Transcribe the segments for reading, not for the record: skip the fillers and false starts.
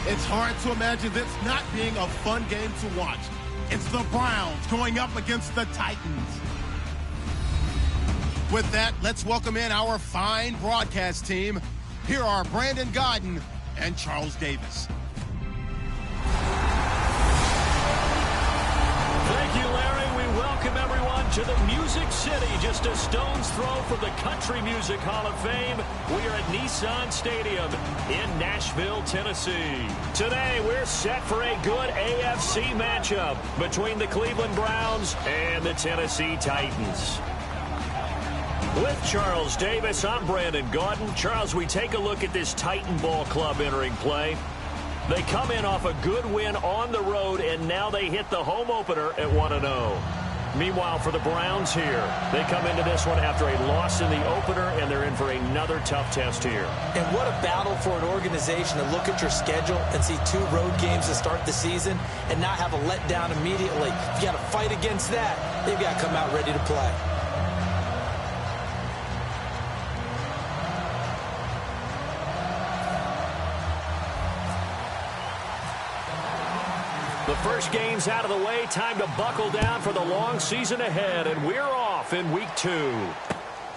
It's hard to imagine this not being a fun game to watch. It's the Browns going up against the Titans. With that, let's welcome in our fine broadcast team. Here are Brandon Godden and Charles Davis. Thank you, Larry. We welcome everyone to the Music City, just a stone's throw from the Country Music Hall of Fame. We are at Nissan Stadium in Nashville, Tennessee. Today, we're set for a good AFC matchup between the Cleveland Browns and the Tennessee Titans. With Charles Davis, I'm Brandon Godden. Charles, we take a look at this Titan ball club entering play. They come in off a good win on the road, and now they hit the home opener at 1-0. Meanwhile, for the Browns here, they come into this one after a loss in the opener, and they're in for another tough test here. And what a battle for an organization to look at your schedule and see 2 road games to start the season and not have a letdown immediately. You got to fight against that. They've got to come out ready to play. The first game's out of the way. Time to buckle down for the long season ahead, and we're off in week 2.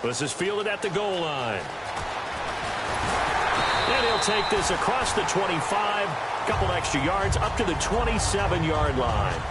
This is fielded at the goal line. And he'll take this across the 25, couple extra yards, up to the 27-yard line.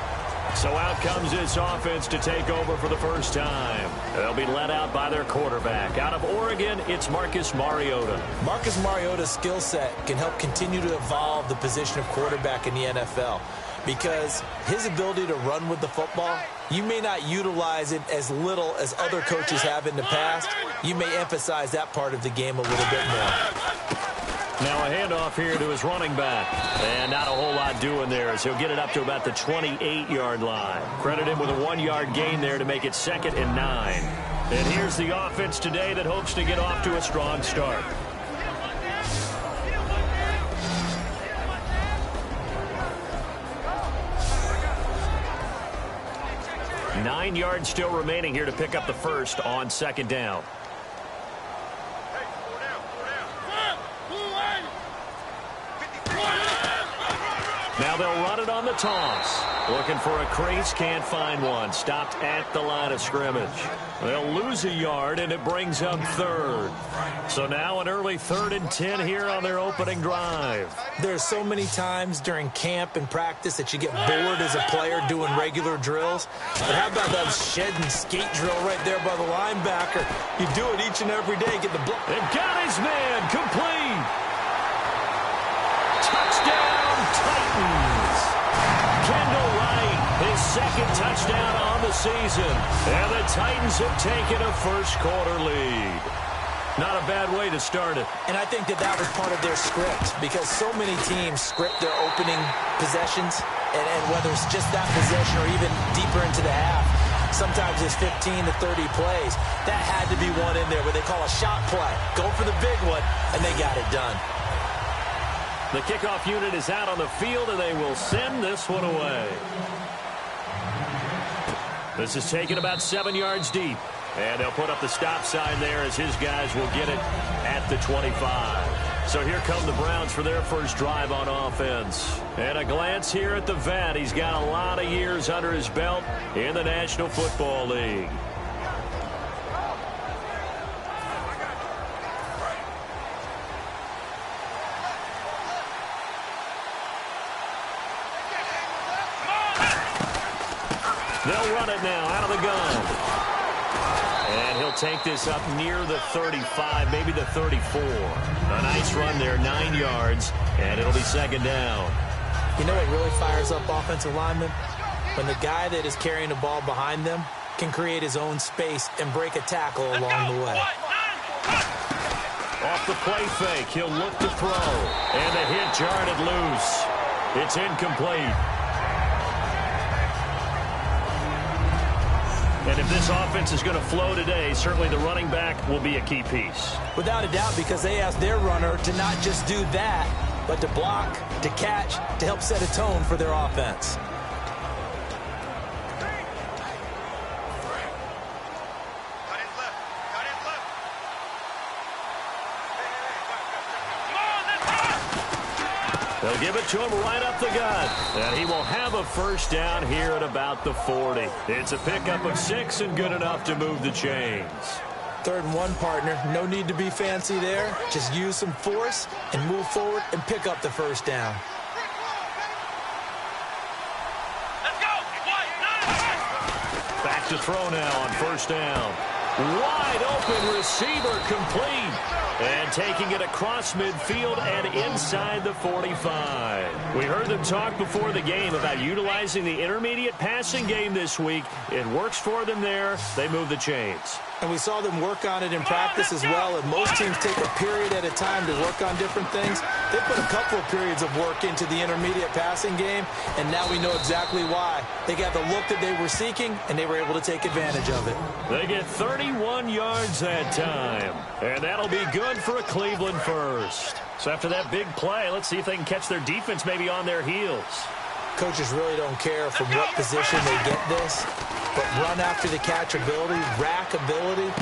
So out comes this offense to take over for the first time. They'll be led out by their quarterback. Out of Oregon, it's Marcus Mariota. Marcus Mariota's skill set can help continue to evolve the position of quarterback in the NFL. Because his ability to run with the football, you may not utilize it as little as other coaches have in the past. You may emphasize that part of the game a little bit more. Now a handoff here to his running back. And not a whole lot doing there as he'll get it up to about the 28-yard line. Credit him with a 1-yard gain there to make it 2nd and 9. And here's the offense today that hopes to get off to a strong start. 9 yards still remaining here to pick up the first on 2nd down. Now they'll run it on the toss. Looking for a crease, can't find one. Stopped at the line of scrimmage. They'll lose a yard, and it brings up 3rd. So now an early 3rd and 10 here on their opening drive. There's so many times during camp and practice that you get bored as a player doing regular drills. But how about that shed and skate drill right there by the linebacker? You do it each and every day. Get the block. They've got his man complete. Touchdown, Titans. Kendall Wright, his 2nd touchdown on the season. And the Titans have taken a first-quarter lead. Not a bad way to start it. And I think that was part of their script, because so many teams script their opening possessions, and whether it's just that possession or even deeper into the half, sometimes it's 15 to 30 plays. That had to be one in there where they call a shot play. Go for the big one, and they got it done. The kickoff unit is out on the field, and they will send this one away. This is taken about 7 yards deep. And they'll put up the stop sign there as his guys will get it at the 25. So here come the Browns for their first drive on offense. And a glance here at the vet. He's got a lot of years under his belt in the National Football League. They'll run it now out of the gun. And he'll take this up near the 35, maybe the 34. A nice run there, 9 yards, and it'll be 2nd down. You know what really fires up offensive linemen? When the guy that is carrying the ball behind them can create his own space and break a tackle along the way. Off the play fake, he'll look to throw. And the hit jarred it loose. It's incomplete. And if this offense is going to flow today, certainly the running back will be a key piece. Without a doubt, because they asked their runner to not just do that, but to block, to catch, to help set a tone for their offense. They'll give it to him right up the gut. And he will have a first down here at about the 40. It's a pickup of 6 and good enough to move the chains. 3rd and 1, partner. No need to be fancy there. Just use some force and move forward and pick up the first down. Back to throw now on first down. Wide open receiver complete. And taking it across midfield and inside the 45. We heard them talk before the game about utilizing the intermediate passing game this week. It works for them there. They move the chains. And we saw them work on it in practice as well. And most teams take a period at a time to work on different things. They put a couple of periods of work into the intermediate passing game, and now we know exactly why. They got the look that they were seeking, and they were able to take advantage of it. They get 31 yards that time, and that'll be good for a Cleveland first. So after that big play, let's see if they can catch their defense maybe on their heels. Coaches really don't care from what position they get this, but run after the catch ability, rack ability,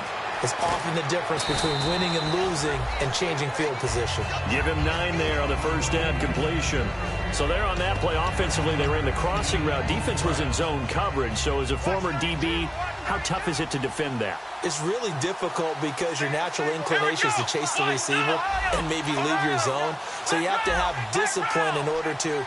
is often the difference between winning and losing and changing field position. Give him 9 there on the first down completion. So there on that play, offensively, they ran the crossing route. Defense was in zone coverage. So as a former DB, how tough is it to defend that? It's really difficult because your natural inclination is to chase the receiver and maybe leave your zone. So you have to have discipline in order to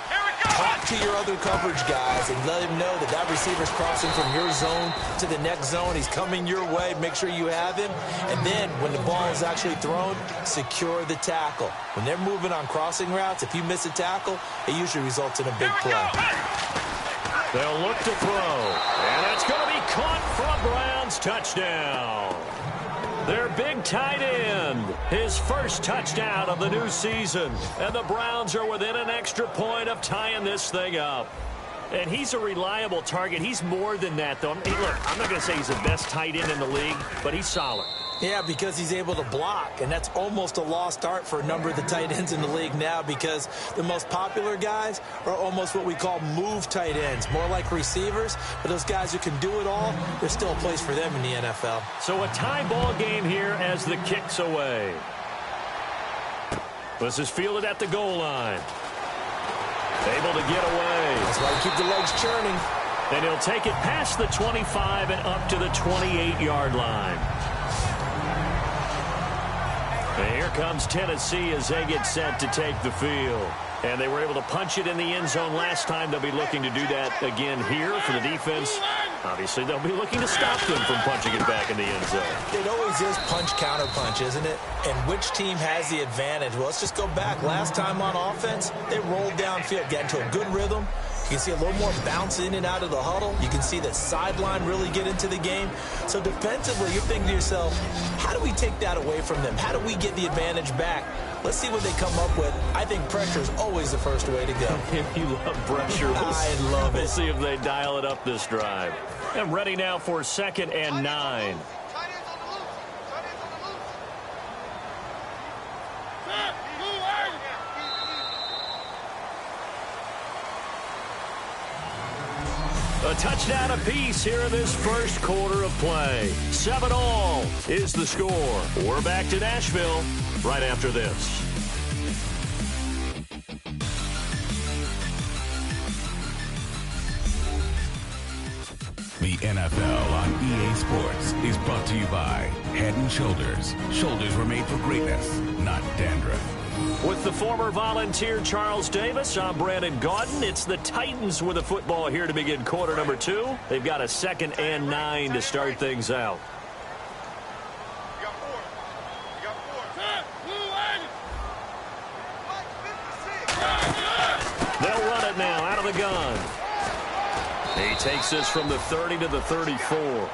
talk to your other coverage guys and let him know that that receiver's crossing from your zone to the next zone. He's coming your way. Make sure you have him. And then when the ball is actually thrown, secure the tackle. When they're moving on crossing routes, if you miss a tackle, it usually results in a big play. They'll look to throw. And it's going to be caught for a Browns touchdown. Their big tight end, his first touchdown of the new season. And the Browns are within an extra point of tying this thing up. And he's a reliable target. He's more than that, though. Hey, look, I'm not going to say he's the best tight end in the league, but he's solid. Yeah, because he's able to block, and that's almost a lost art for a number of the tight ends in the league now because the most popular guys are almost what we call move tight ends, more like receivers, but those guys who can do it all, there's still a place for them in the NFL. So a tie ball game here as the kick's away. This is fielded at the goal line. Able to get away. That's why you keep the legs churning. And he'll take it past the 25 and up to the 28-yard line. And here comes Tennessee as they get set to take the field. And they were able to punch it in the end zone last time. They'll be looking to do that again here for the defense. Obviously, they'll be looking to stop them from punching it back in the end zone. It always is punch-counter-punch, isn't it? And which team has the advantage? Well, let's just go back. Last time on offense, they rolled downfield, got into a good rhythm. You can see a little more bounce in and out of the huddle. You can see the sideline really get into the game. So defensively, you're thinking to yourself, how do we take that away from them? How do we get the advantage back? Let's see what they come up with. I think pressure is always the first way to go. You love pressure. I love it. We'll see if they dial it up this drive. I'm ready now for 2nd and 9. A touchdown apiece here in this first quarter of play. 7-all is the score. We're back to Nashville right after this. The NFL on EA Sports is brought to you by Head & Shoulders. Shoulders were made for greatness, not dandruff. With the former Volunteer Charles Davis, I'm Brandon Gaudin. It's the Titans with the football here to begin quarter number 2. They've got a 2nd and 9 to start things out. They'll run it now out of the gun. He takes this from the 30 to the 34.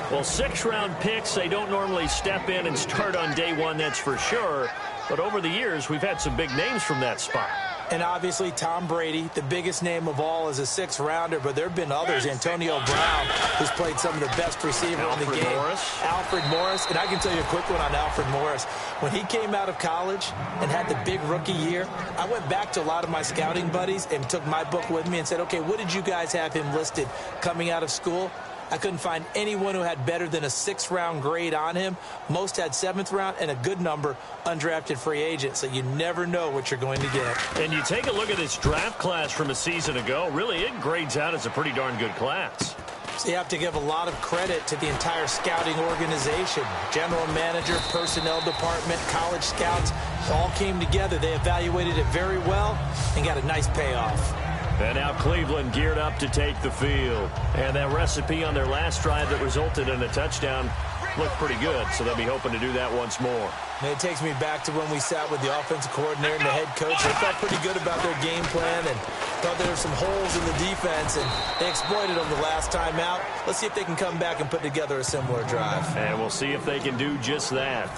Well, 6th-round picks, they don't normally step in and start on day one, that's for sure. But over the years, we've had some big names from that spot. And obviously, Tom Brady, the biggest name of all, is a 6th-rounder. But there have been others. Antonio Brown, who's played some of the best receiver in the game. Alfred Morris. And I can tell you a quick one on Alfred Morris. When he came out of college and had the big rookie year, I went back to a lot of my scouting buddies and took my book with me and said, okay, what did you guys have him listed coming out of school? I couldn't find anyone who had better than a 6th-round grade on him. Most had 7th round and a good number undrafted free agent, so you never know what you're going to get. And you take a look at this draft class from a season ago, really it grades out as a pretty darn good class. So you have to give a lot of credit to the entire scouting organization. General manager, personnel department, college scouts, all came together. They evaluated it very well and got a nice payoff. And now Cleveland geared up to take the field. And that recipe on their last drive that resulted in a touchdown looked pretty good, so they'll be hoping to do that once more. And it takes me back to when we sat with the offensive coordinator and the head coach. They felt pretty good about their game plan and thought there were some holes in the defense, and they exploited them the last time out. Let's see if they can come back and put together a similar drive. And we'll see if they can do just that.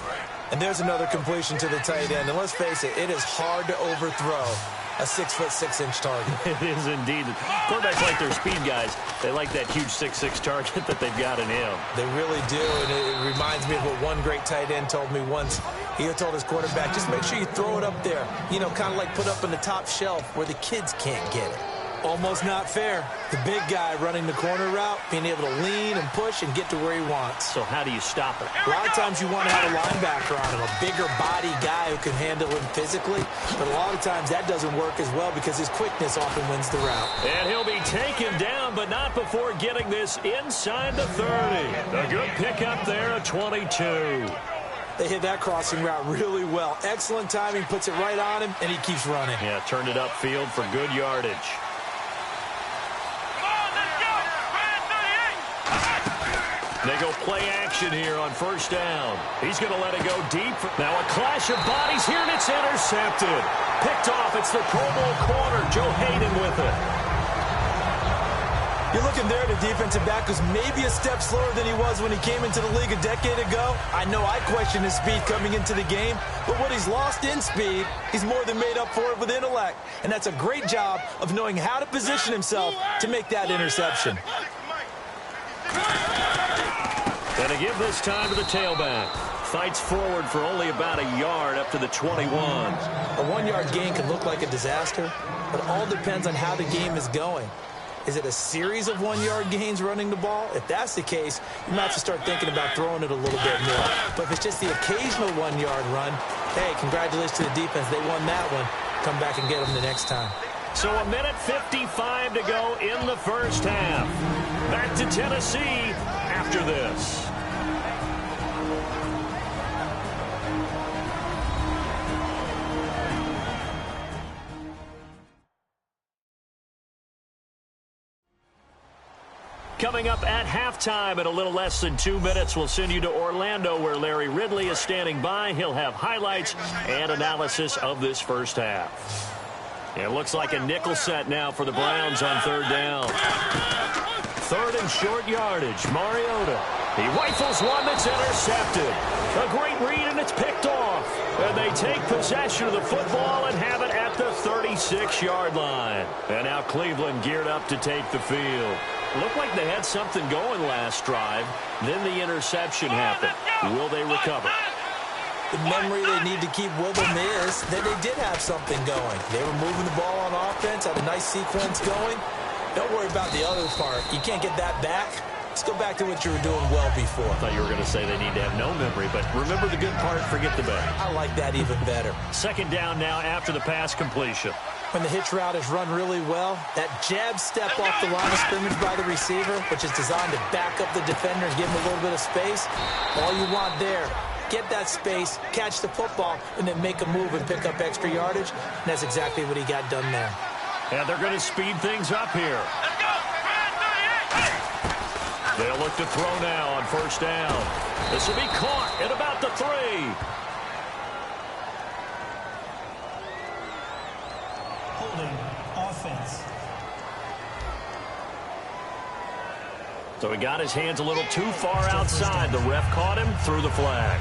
And there's another completion to the tight end. And let's face it, it is hard to overthrow a 6'6" target. It is indeed. Quarterbacks like their speed guys. They like that huge 6'6" target that they've got in him. They really do, and it reminds me of what one great tight end told me once. He told his quarterback, just make sure you throw it up there. You know, kind of like put up on the top shelf where the kids can't get it. Almost not fair. The big guy running the corner route, being able to lean and push and get to where he wants. So how do you stop it? A lot of times you want to have a linebacker on him, a bigger body guy who can handle him physically. But a lot of times that doesn't work as well because his quickness often wins the route. And he'll be taken down, but not before getting this inside the 30. A good pickup there at 22. They hit that crossing route really well. Excellent timing, puts it right on him, and he keeps running. Yeah, turned it upfield for good yardage. They go play action here on first down. He's going to let it go deep. Now a clash of bodies here, and it's intercepted. Picked off. It's the Pro Bowl corner, Joe Hayden, with it. You're looking there at the defensive back who's maybe a step slower than he was when he came into the league a decade ago. I know I questioned his speed coming into the game, but what he's lost in speed, he's more than made up for it with intellect. And that's a great job of knowing how to position himself to make that interception. And to give this time to the tailback. Fights forward for only about a yard up to the 21. A 1-yard gain can look like a disaster, but it all depends on how the game is going. Is it a series of 1-yard gains running the ball? If that's the case, you might have to start thinking about throwing it a little bit more. But if it's just the occasional 1-yard run, hey, congratulations to the defense. They won that one. Come back and get them the next time. So a minute 55 to go in the first half. Back to Tennessee after this. Coming up at halftime in a little less than 2 minutes, we'll send you to Orlando where Larry Ridley is standing by. He'll have highlights and analysis of this first half. It looks like a nickel set now for the Browns on third down. Third and short yardage. Mariota. He rifles one that's intercepted. A great read, and it's picked off. And they take possession of the football and have it at the 36-yard line. And now Cleveland geared up to take the field. Looked like they had something going last drive. Then the interception happened. Will they recover? The memory they need to keep with them is that they did have something going. They were moving the ball on offense, had a nice sequence going. Don't worry about the other part. You can't get that back. Let's go back to what you were doing well before. I thought you were going to say they need to have no memory, but remember the good part, forget the bad. I like that even better. Second down now after the pass completion. When the hitch route is run really well, that jab step off the line of scrimmage by the receiver, which is designed to back up the defender and give him a little bit of space, all you want there, get that space, catch the football, and then make a move and pick up extra yardage. And that's exactly what he got done there. And they're going to speed things up here. They'll look to throw now on first down. This will be caught at about the 3. Holding offense. So he got his hands a little too far outside. The ref caught him, threw the flag.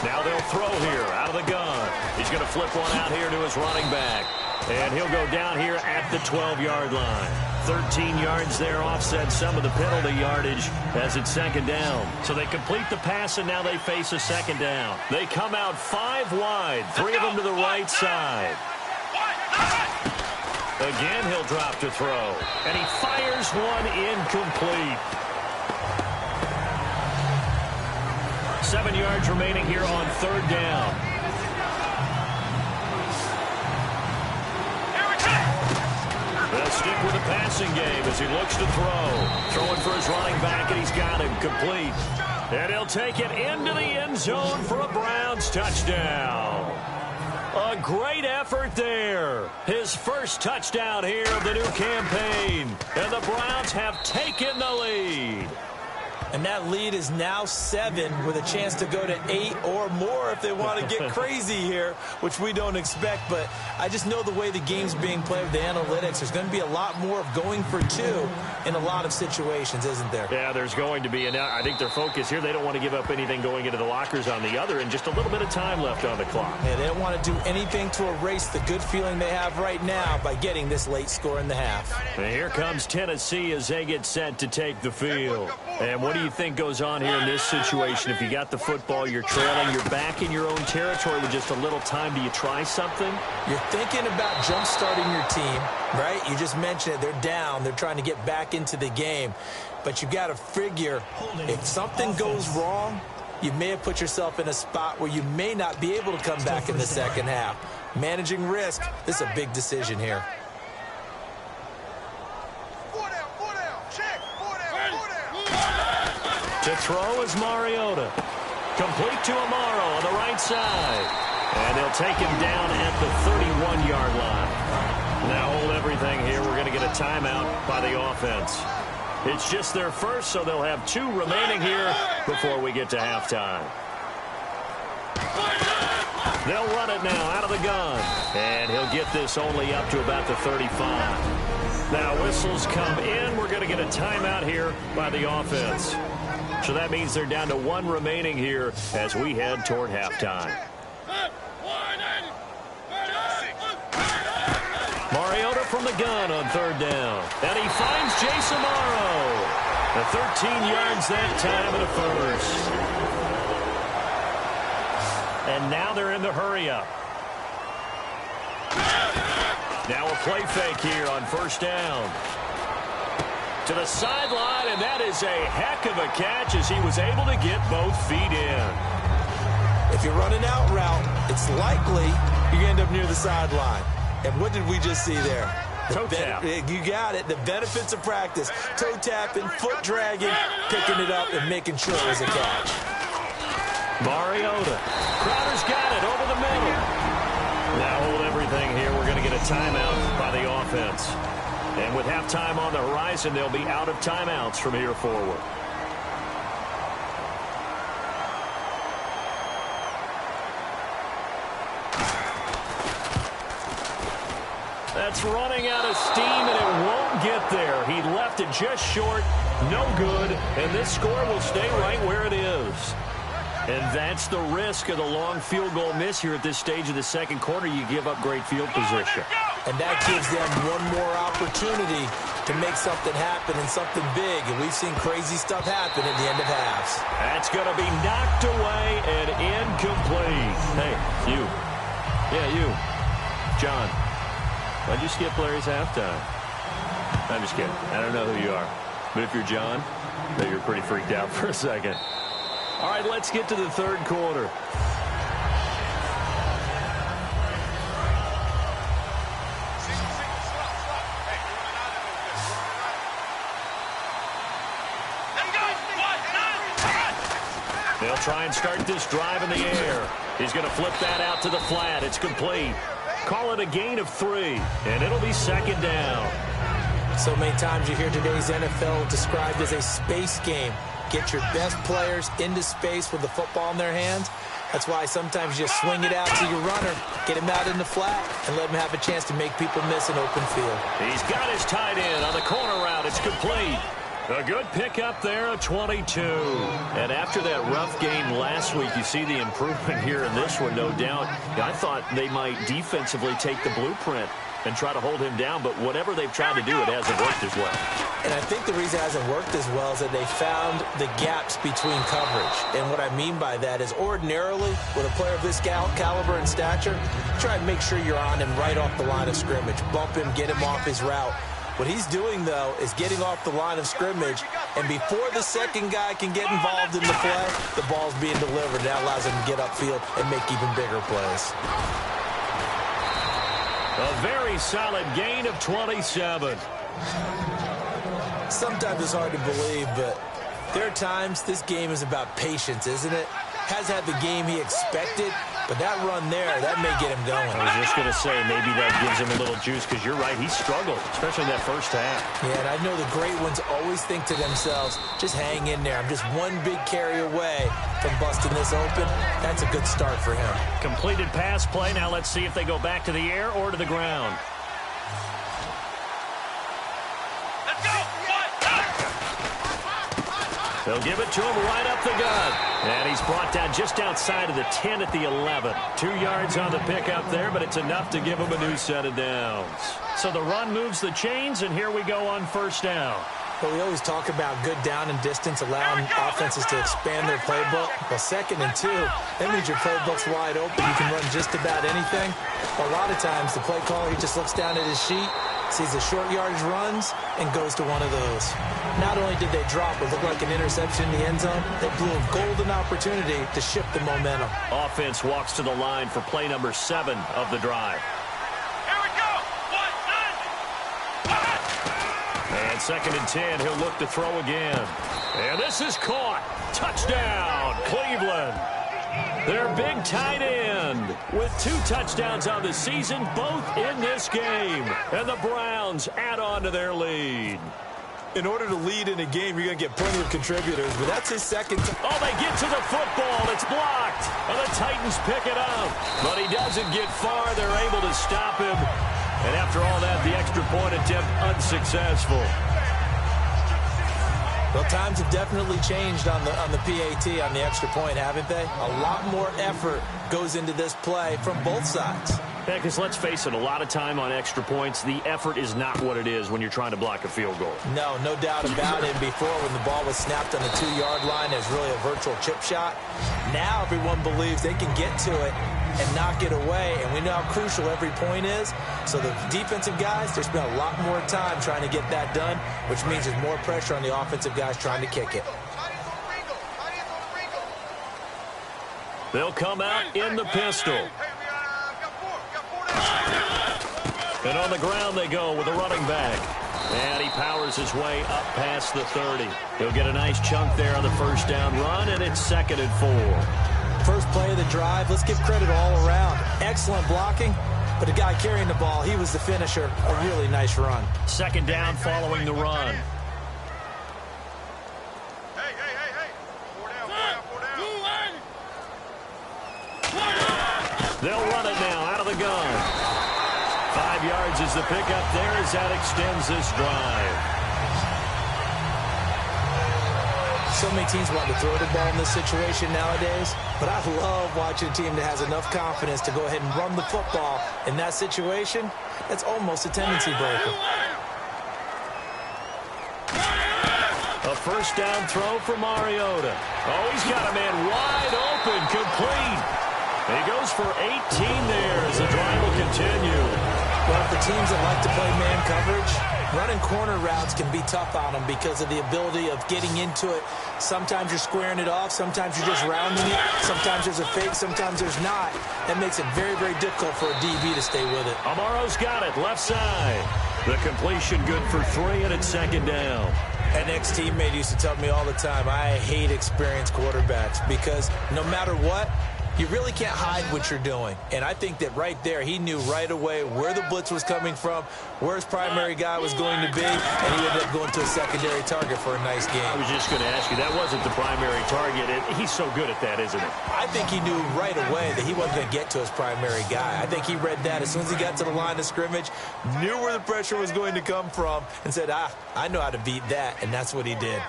Now they'll throw here out of the gun. He's going to flip one out here to his running back. And he'll go down here at the 12-yard line. 13 yards there, offset some of the penalty yardage as it's second down. So they complete the pass, and now they face a second down. They come out 5 wide, 3 of them to the right side. Again, he'll drop to throw. And he fires one incomplete. 7 yards remaining here on third down. They'll stick with the passing game as he looks to throw. Throwing for his running back, and he's got him complete. And he'll take it into the end zone for a Browns touchdown. A great effort there. His first touchdown here of the new campaign. And the Browns have taken the lead. And that lead is now 7 with a chance to go to 8 or more if they want to get crazy here, which we don't expect. But I just know the way the game's being played with the analytics, there's going to be a lot more of going for 2 in a lot of situations, isn't there? Yeah, there's going to be. And I think their focus here, they don't want to give up anything going into the lockers on the other, and just a little bit of time left on the clock. Yeah, they don't want to do anything to erase the good feeling they have right now by getting this late score in the half. And here comes Tennessee as they get set to take the field. And what do you think goes on here in this situation? If you got the football, you're trailing, you're back in your own territory with just a little time. Do you try something? You're thinking about jump-starting your team, right? You just mentioned it. They're down. They're trying to get back into the game. But you got to figure if something goes wrong, you may have put yourself in a spot where you may not be able to come back in the second half. Managing risk, this is a big decision here. To throw is Mariota. Complete to Amaro on the right side. And they'll take him down at the 31-yard line. Now hold everything here. We're going to get a timeout by the offense. It's just their first, so they'll have 2 remaining here before we get to halftime. They'll run it now out of the gun. And he'll get this only up to about the 35. Now whistles come in. We're going to get a timeout here by the offense. So that means they're down to 1 remaining here as we head toward halftime. Mariota from the gun on third down. And he finds Jace Amaro. The 13 yards that time and a first. And now they're in the hurry-up. Now a play fake here on first down. To the sideline, and that is a heck of a catch as he was able to get both feet in. If you're running out route, it's likely you're going to end up near the sideline. And what did we just see there? Toe tap. You got it. The benefits of practice. Toe tapping, foot dragging, picking it up, and making sure it was a catch. Mariota. Crowder's got it over the middle. Now hold everything here. We're going to get a timeout by the offense. And with halftime on the horizon, they'll be out of timeouts from here forward. That's running out of steam, and it won't get there. He left it just short, no good, and this score will stay right where it is. And that's the risk of the long field goal miss here at this stage of the second quarter. You give up great field position. And that gives them one more opportunity to make something happen and something big. And we've seen crazy stuff happen at the end of halves. That's going to be knocked away and incomplete. Hey, you. Yeah, you. John. Why'd you skip Larry's halftime? I'm just kidding. I don't know who you are. But if you're John, maybe you're pretty freaked out for a second. All right, let's get to the third quarter. They'll try and start this drive in the air. He's going to flip that out to the flat. It's complete. Call it a gain of 3, and it'll be second down. So many times you hear today's NFL described as a space game. Get your best players into space with the football in their hands. That's why sometimes you just swing it out to your runner, get him out in the flat, and let him have a chance to make people miss an open field. He's got his tight end on the corner route. It's complete. A good pickup there, a 22. And after that rough game last week, you see the improvement here in this one, no doubt. I thought they might defensively take the blueprint and try to hold him down. But whatever they've tried to do, it hasn't worked as well. And I think the reason it hasn't worked as well is that they found the gaps between coverage. And what I mean by that is ordinarily, with a player of this caliber and stature, try and make sure you're on him right off the line of scrimmage. Bump him, get him off his route. What he's doing, though, is getting off the line of scrimmage, and before the second guy can get involved in the play, the ball's being delivered. That allows him to get upfield and make even bigger plays. A very solid gain of 27. Sometimes it's hard to believe, but there are times this game is about patience, isn't it? Has had the game he expected, but that run there, that may get him going. I was just going to say, maybe that gives him a little juice, because you're right, he struggled, especially in that first half. Yeah, and I know the great ones always think to themselves, just hang in there. I'm just one big carry away from busting this open. That's a good start for him. Completed pass play. Now let's see if they go back to the air or to the ground. They'll give it to him right up the gut. And he's brought down just outside of the 10 at the 11. 2 yards on the pickup there, but it's enough to give him a new set of downs. So the run moves the chains, and here we go on first down. Well, we always talk about good down and distance, allowing offenses to expand their playbook. Well, 2nd and 2, that means your playbook's wide open. You can run just about anything. A lot of times, the play caller, he just looks down at his sheet, sees the short yardage runs, and goes to one of those. Not only did they drop what looked like an interception in the end zone, they blew a golden opportunity to shift the momentum. Offense walks to the line for play number 7 of the drive. And 2nd and 10, he'll look to throw again. And this is caught. Touchdown, Cleveland. Their big tight end with 2 touchdowns on the season, both in this game. And the Browns add on to their lead. In order to lead in a game, you're going to get plenty of contributors, but that's his second time. Oh, they get to the football. It's blocked. And the Titans pick it up. But he doesn't get far. They're able to stop him. And after all that, the extra point attempt unsuccessful. Well, times have definitely changed on the PAT, on the extra point, haven't they? A lot more effort goes into this play from both sides. Yeah, because let's face it, a lot of time on extra points, the effort is not what it is when you're trying to block a field goal. No doubt about it. Before, when the ball was snapped on the 2-yard line, there's really a virtual chip shot. Now everyone believes they can get to it and knock it away, and we know how crucial every point is. So the defensive guys, they spend a lot more time trying to get that done, which means there's more pressure on the offensive guys trying to kick it. They'll come out in the pistol. And on the ground they go with a running back. And he powers his way up past the 30. He'll get a nice chunk there on the first down run, and it's 2nd and 4. First play of the drive, let's give credit all around. Excellent blocking, but the guy carrying the ball, he was the finisher. A really nice run. 2nd down following the run. They'll run it now out of the gun. 5 yards is the pickup there as that extends this drive. So many teams want to throw the ball in this situation nowadays, but I love watching a team that has enough confidence to go ahead and run the football. In that situation, that's almost a tendency breaker. A first down throw for Mariota. Oh, he's got a man wide open, complete. He goes for 18 there as the drive will continue. Well, for teams that like to play man coverage, running corner routes can be tough on them because of the ability of getting into it. Sometimes you're squaring it off. Sometimes you're just rounding it. Sometimes there's a fake. Sometimes there's not. That makes it very, very difficult for a DB to stay with it. Amaro's got it, left side. The completion good for 3, and it's 2nd down. An ex-teammate used to tell me all the time, I hate experienced quarterbacks because no matter what, you really can't hide what you're doing. And I think that right there, he knew right away where the blitz was coming from, where his primary guy was going to be, and he ended up going to a secondary target for a nice game. I was just going to ask you, that wasn't the primary target. He's so good at that, isn't he? I think he knew right away that he wasn't going to get to his primary guy. I think he read that as soon as he got to the line of scrimmage, knew where the pressure was going to come from, and said, I know how to beat that, and that's what he did.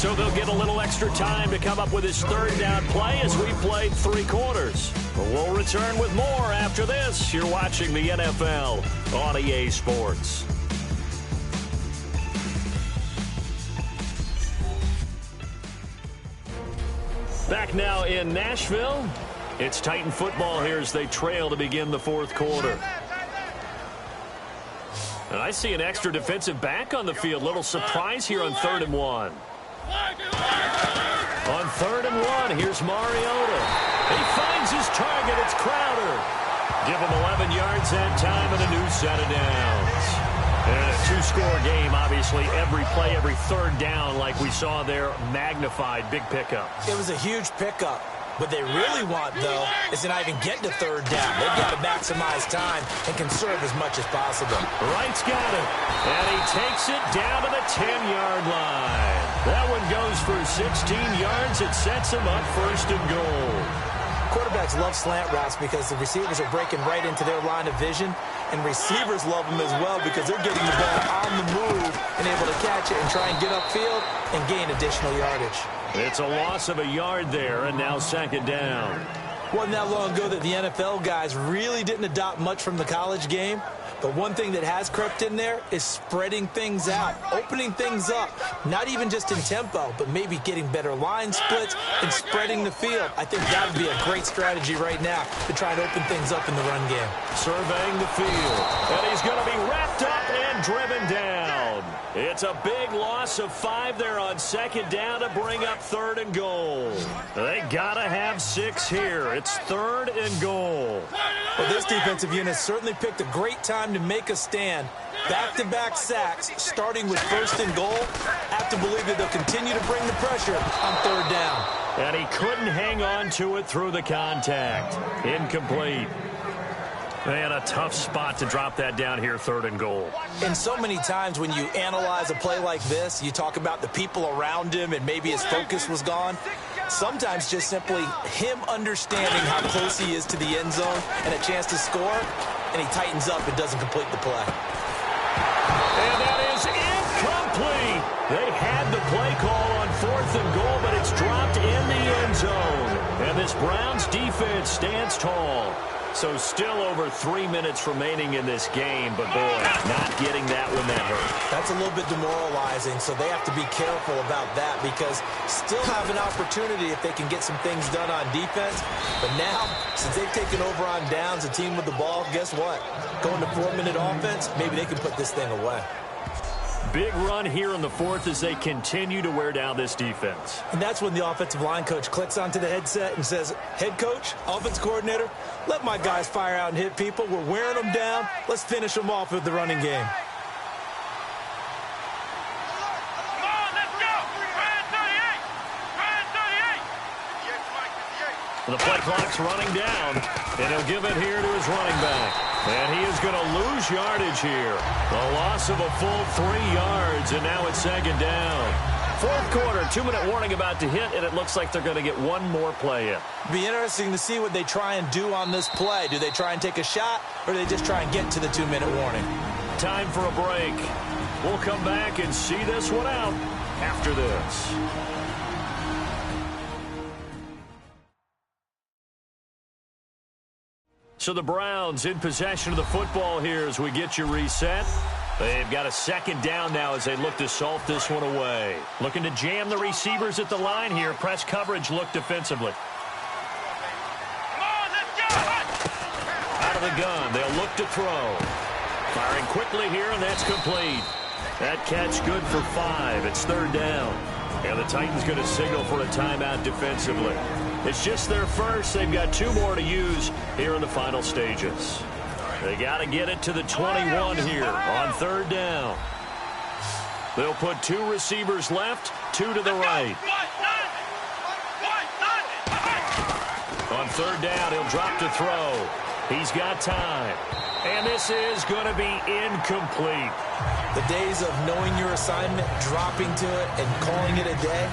So they'll get a little extra time to come up with his third down play as we played 3 quarters. But we'll return with more after this. You're watching the NFL on EA Sports. Back now in Nashville. It's Titan football here as they trail to begin the 4th quarter. And I see an extra defensive back on the field. Little surprise here on 3rd and 1. On 3rd and 1, here's Mariota. He finds his target. It's Crowder. Give him 11 yards that time and a new set of downs. And a 2-score game, obviously, every play, every 3rd down, like we saw there, magnified. Big pickup. It was a huge pickup. What they really want, though, is to not even get to 3rd down. They've got to maximize time and conserve as much as possible. Wright's got it. And he takes it down to the 10-yard line. That one goes for 16 yards. It sets him up 1st and goal. Quarterbacks love slant routes because the receivers are breaking right into their line of vision, and receivers love them as well because they're getting the ball on the move and able to catch it and try and get upfield and gain additional yardage. It's a loss of a yard there, and now 2nd down. Wasn't that long ago that the NFL guys really didn't adopt much from the college game. But one thing that has crept in there is spreading things out, opening things up, not even just in tempo, but maybe getting better line splits and spreading the field. I think that would be a great strategy right now to try and open things up in the run game. Surveying the field, and he's going to be wrapped up and driven down. It's a big loss of 5 there on 2nd down to bring up 3rd and goal. They got to have 6 here. It's 3rd and goal. Well, this defensive unit certainly picked a great time to make a stand. Back-to-back sacks, starting with 1st and goal. I have to believe that they'll continue to bring the pressure on 3rd down. And he couldn't hang on to it through the contact. Incomplete. Man, a tough spot to drop that down here, 3rd and goal. And so many times when you analyze a play like this, you talk about the people around him and maybe his focus was gone. Sometimes just simply him understanding how close he is to the end zone and a chance to score, and he tightens up and doesn't complete the play. And that is incomplete. They had the play call on 4th and goal, but it's dropped in the end zone. And this Browns defense stands tall. So still over 3 minutes remaining in this game, but boy, not getting that one that hurt. That's a little bit demoralizing, so they have to be careful about that because still have an opportunity if they can get some things done on defense. But now, since they've taken over on downs, a team with the ball, guess what? Going to 4-minute offense, maybe they can put this thing away. Big run here in the 4th as they continue to wear down this defense. And that's when the offensive line coach clicks onto the headset and says, head coach, offense coordinator, let my guys fire out and hit people. We're wearing them down. Let's finish them off with the running game. The play clock's running down, and he'll give it here to his running back. And he is going to lose yardage here. A loss of a full 3 yards, and now it's 2nd down. 4th quarter, 2-minute warning about to hit, and it looks like they're going to get one more play in. Be interesting to see what they try and do on this play. Do they try and take a shot, or do they just try and get to the 2-minute warning? Time for a break. We'll come back and see this one out after this. So the Browns in possession of the football here as we get you reset. They've got a 2nd down now as they look to salt this one away. Looking to jam the receivers at the line here. Press coverage look defensively. Out of the gun. They'll look to throw. Firing quickly here, and that's complete. That catch good for 5. It's 3rd down. And the Titans going to signal for a timeout defensively. It's just their first. They've got 2 more to use here in the final stages. They got to get it to the 21 here on 3rd down. They'll put 2 receivers left, 2 to the right. On 3rd down, he'll drop to throw. He's got time. And this is going to be incomplete. The days of knowing your assignment, dropping to it, and calling it a day,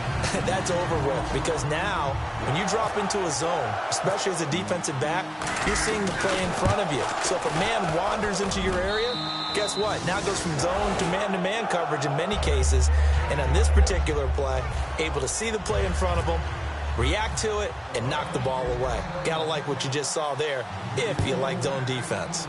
that's over with. Because now, when you drop into a zone, especially as a defensive back, you're seeing the play in front of you. So if a man wanders into your area, guess what? Now it goes from zone to man coverage in many cases. And on this particular play, able to see the play in front of him, react to it, and knock the ball away. Gotta like what you just saw there if you like zone defense.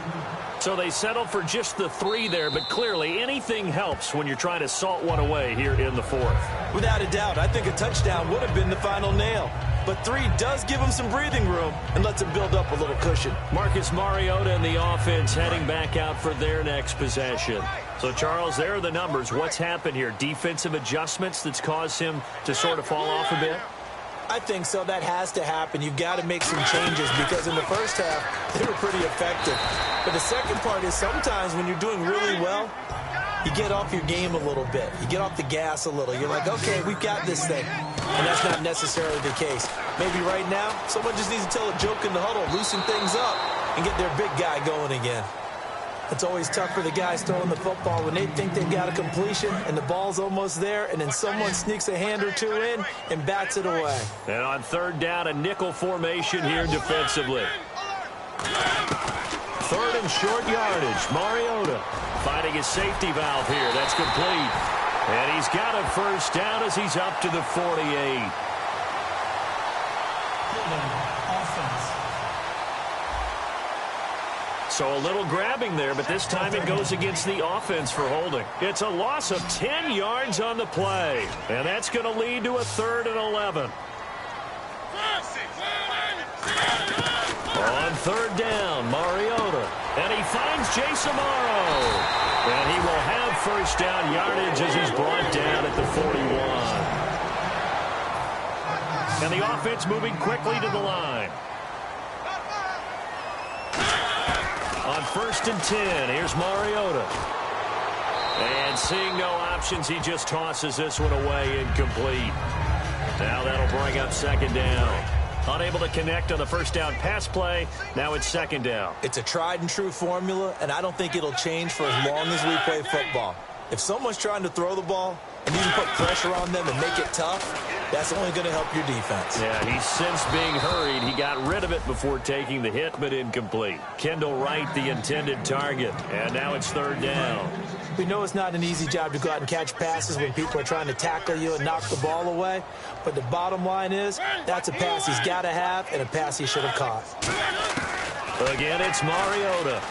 So they settled for just the 3 there, but clearly anything helps when you're trying to salt one away here in the 4th. Without a doubt, I think a touchdown would have been the final nail. But 3 does give him some breathing room and lets him build up a little cushion. Marcus Mariota and the offense heading back out for their next possession. So, Charles, there are the numbers. What's happened here? Defensive adjustments that's caused him to sort of fall off a bit? I think so. That has to happen. You've got to make some changes because in the first half, they were pretty effective. But the second part is sometimes when you're doing really well, you get off your game a little bit. You get off the gas a little. You're like, okay, we've got this thing. And that's not necessarily the case. Maybe right now, someone just needs to tell a joke in the huddle, loosen things up, and get their big guy going again. It's always tough for the guys throwing the football when they think they've got a completion and the ball's almost there, and then someone sneaks a hand or 2 in and bats it away. And on 3rd down, a nickel formation here defensively. 3rd and short yardage. Mariota finding his safety valve here. That's complete. And he's got a 1st down as he's up to the 48. Offense. So a little grabbing there, but this time it goes against the offense for holding. It's a loss of 10 yards on the play. And that's going to lead to a 3rd and 11. On 3rd down, Mariota. And he finds Jason Morrow. And he will have 1st down yardage as he's brought down at the 41. And the offense moving quickly to the line. On 1st and 10, here's Mariota. And seeing no options, he just tosses this one away incomplete. Now that'll bring up 2nd down. Unable to connect on the 1st down pass play. Now it's 2nd down. It's a tried and true formula, and I don't think it'll change for as long as we play football. If someone's trying to throw the ball and you can put pressure on them and make it tough, that's only going to help your defense. Yeah, he's since being hurried. He got rid of it before taking the hit, but incomplete. Kendall Wright, the intended target. And now it's 3rd down. We know it's not an easy job to go out and catch passes when people are trying to tackle you and knock the ball away. But the bottom line is, that's a pass he's got to have and a pass he should have caught. Again, it's Mariota.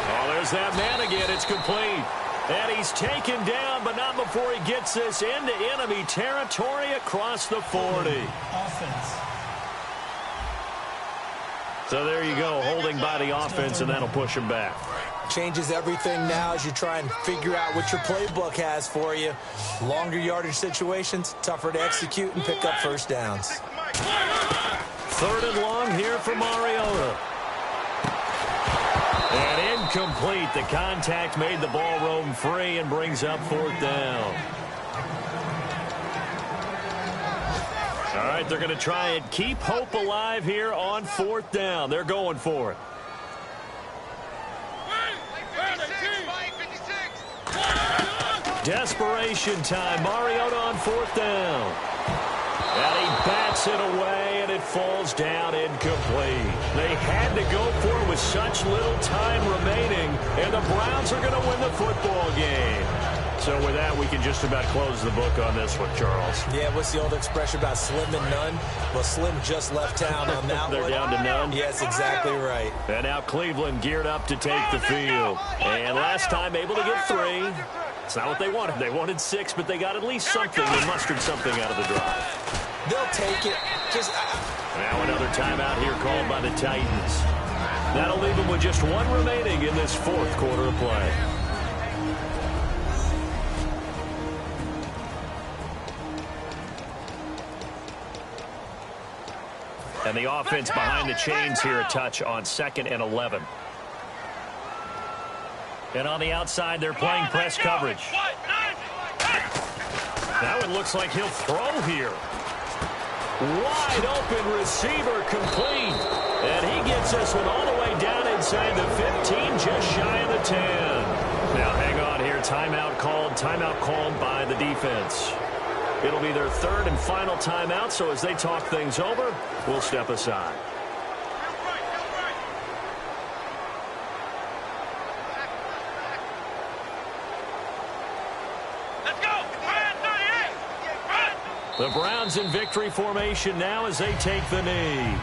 Oh, there's that man again. It's complete. And he's taken down, but not before he gets this into enemy territory across the 40. Offense. So there you go, holding by the offense, and that'll push him back. Changes everything now as you try and figure out what your playbook has for you. Longer yardage situations, tougher to execute and pick up 1st downs. 3rd and long here for Mariota. And incomplete. The contact made the ball roam free and brings up 4th down. All right, they're going to try and keep hope alive here on 4th down. They're going for it. Desperation time. Mariota on 4th down. And he bats it away, and it falls down incomplete. They had to go for it with such little time remaining, and the Browns are going to win the football game. So with that, we can just about close the book on this one, Charles. Yeah, what's the old expression about slim and none? Well, Slim just left town on that They're one. down to none? Yes, exactly right. And now Cleveland geared up to take the field. And last time able to get 3. It's not what they wanted. They wanted 6, but they got at least something. They mustered something out of the drive. They'll take it. Now another timeout here called by the Titans. That'll leave them with just 1 remaining in this 4th quarter of play. And the offense behind the chains here a touch on 2nd and 11. And on the outside, they're playing press coverage. That one looks like he'll throw here. Wide open receiver complete. And he gets this one all the way down inside the 15, just shy of the 10. Now hang on here. Timeout called by the defense. It'll be their third and final timeout, so as they talk things over, we'll step aside. The Browns in victory formation now as they take the knee.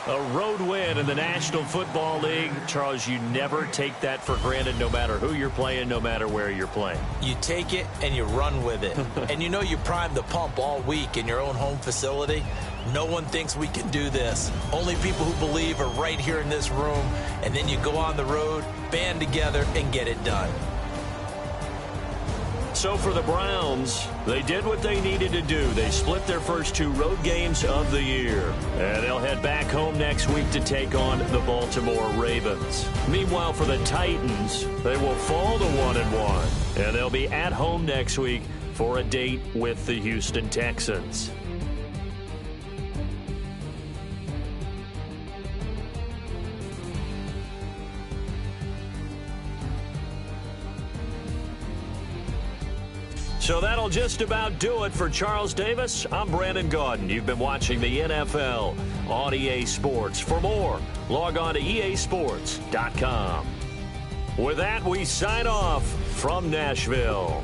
A road win in the National Football League. Charles, you never take that for granted no matter who you're playing, no matter where you're playing. You take it and you run with it. And you know you primed the pump all week in your own home facility. No one thinks we can do this. Only people who believe are right here in this room. And then you go on the road, band together, and get it done. So for the Browns, they did what they needed to do. They split their first two road games of the year. And they'll head back home next week to take on the Baltimore Ravens. Meanwhile, for the Titans, they will fall to 1-1. And they'll be at home next week for a date with the Houston Texans. So that'll just about do it for Charles Davis. I'm Brandon Gaudin. You've been watching the NFL on EA Sports. For more, log on to easports.com. With that, we sign off from Nashville.